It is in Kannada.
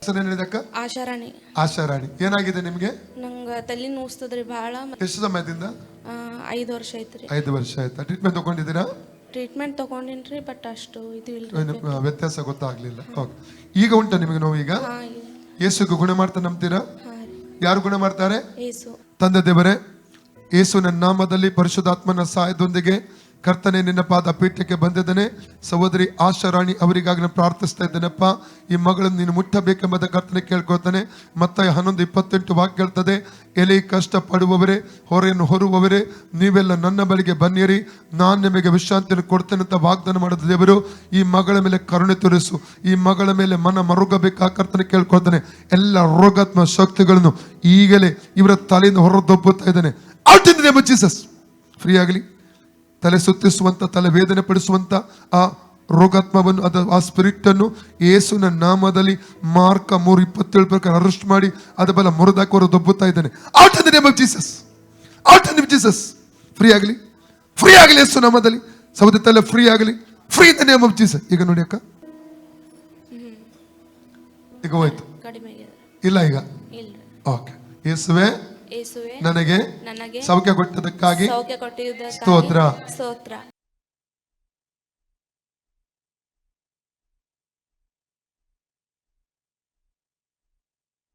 ಹೆಸರು ಏನಿದೆ ಅಕ್ಕ? ಆಶಾರಾಣಿ. ಆಶಾರಾಣಿ. ಏನಾಗಿದೆ ನಿಮ್ಗೆ? ನಂಗೆ ತಲೆ ನೋಸ್ತದ್ರಿ ಭಾಳ. ಎಷ್ಟು ಸಮಯದಿಂದ? 5 ವರ್ಷ ಐತ್ರಿ. 5 ವರ್ಷ ಆಯ್ತಾ? ಟ್ರೀಟ್ಮೆಂಟ್ ತಗೊಂಡಿದ್ದೀರಾ? ಟ್ರೀಟ್ಮೆಂಟ್ ತಗೊಂಡಿನ್ರಿ, ಬಟ್ ಅಷ್ಟು ಇದು ಇಲ್ಲ. ವ್ಯತ್ಯಾಸ ಗೊತ್ತಾಗ್ಲಿಲ್ಲ. ಈಗ ಉಂಟ ನಿಮಗೆ ನೋವು? ಈಗ ಹಾ. ಯೇಸುಗೆ ಗುಣ ಮಾಡ್ತಾ ನಂಬ್ತೀರಾ? ಹಾ ರೀ. ಯಾರು ಗುಣ ಮಾಡ್ತಾರೆ? ಯೇಸು. ತಂದೆ ದೇವರೇ, ಯೇಸುವಿನ ನಾಮದಲ್ಲಿ ಪರಿಶುದ್ಧಾತ್ಮನ ಸಹಾಯದೊಂದಿಗೆ ಕರ್ತನೆ ನಿನ್ನ ಪಾದ ಪೀಠಕ್ಕೆ ಬಂದಿದ್ದೇನೆ. ಸಹೋದರಿ ಆಶಾರಾಣಿ ಅವರಿಗಾಗಿ ನಾನು ಪ್ರಾರ್ಥಿಸ್ತಾ ಇದ್ದೇನಪ್ಪ. ಈ ಮಗಳನ್ನು ನೀನು ಮುಟ್ಟಬೇಕೆಂಬುದ ಕರ್ತನೆ ಕೇಳ್ಕೊಳ್ತಾನೆ. ಮತ್ತಾಯ 11:28 ವಾಕ್ಯ ಹೇಳ್ತದೆ, ಎಲೆ ಕಷ್ಟ ಪಡುವವರೇ, ಹೊರೆಯನ್ನು ಹೊರುವವರೇ, ನೀವೆಲ್ಲ ನನ್ನ ಬಳಿಗೆ ಬನ್ನಿರಿ, ನಾನು ನಿಮಗೆ ವಿಶ್ರಾಂತಿಯನ್ನು ಕೊಡ್ತೇನೆ ಅಂತ ವಾಗ್ದಾನ ಮಾಡಿದ ದೇವರು, ಈ ಮಗಳ ಮೇಲೆ ಕರುಣೆ ತೋರಿಸು. ಈ ಮಗಳ ಮೇಲೆ ಮನ ಮರುಗಬೇಕಾ ಕರ್ತನೆ ಕೇಳ್ಕೊಳ್ತಾನೆ. ಎಲ್ಲ ರೋಗಾತ್ಮ ಶಕ್ತಿಗಳನ್ನು ಈಗಲೇ ಇವರ ತಲೆಯಿಂದ ಹೊರದೊಬ್ಬುತ್ತಾ ಇದ್ದಾನೆ. Out in the name of Jesus. Free ಆಗಲಿ. ತಲೆ ಸುತ್ತಿಸುವಂತ, ತಲೆ ವೇದನೆ ಪಡಿಸುವಂತ ಆ ರೋಗಾತ್ಮವನ್ನು, ಆ ಸ್ಪಿರಿಟ್ ಅನ್ನು ಯೇಸುವಿನ ನಾಮದಲ್ಲಿ ಮಾರ್ಕ 3:27 ಪ್ರಕಾರ ಅರೆಸ್ಟ್ ಮಾಡಿ ಅದ ಬಲ ಮುರಿದಾಕಿ ಅವರು ದೊಬ್ಬುತ್ತಾ ಇದ್ದಾನೆ. Out in the name of Jesus. Out in the name of Jesus. Free ಆಗಲಿ, ಫ್ರೀ ಆಗಲಿ ಯೇಸು ನಾಮದಲ್ಲಿ. ಸೌದಿ ತಲೆ ಫ್ರೀ ಆಗಲಿ, free in the name of Jesus. ಈಗ ನೋಡಿ ಅಕ್ಕ, ಈಗ ಹೋಯ್ತು? ಕಡಿಮೆ ಇಲ್ಲ ಈಗ? ಇಲ್ರಿ. ಓಕೆ. ಯೇಸುವೆ ಯೇಸುವೆ ನನಗೆ ನನಗೆ ಸೌಖ್ಯ ಕೊಟ್ಟದಕ್ಕಾಗಿ ಸೌಖ್ಯ ಕೊಟ್ಟಿದ್ದಕ್ಕಾಗಿ ಸ್ತೋತ್ರ. ಸ್ತೋತ್ರ.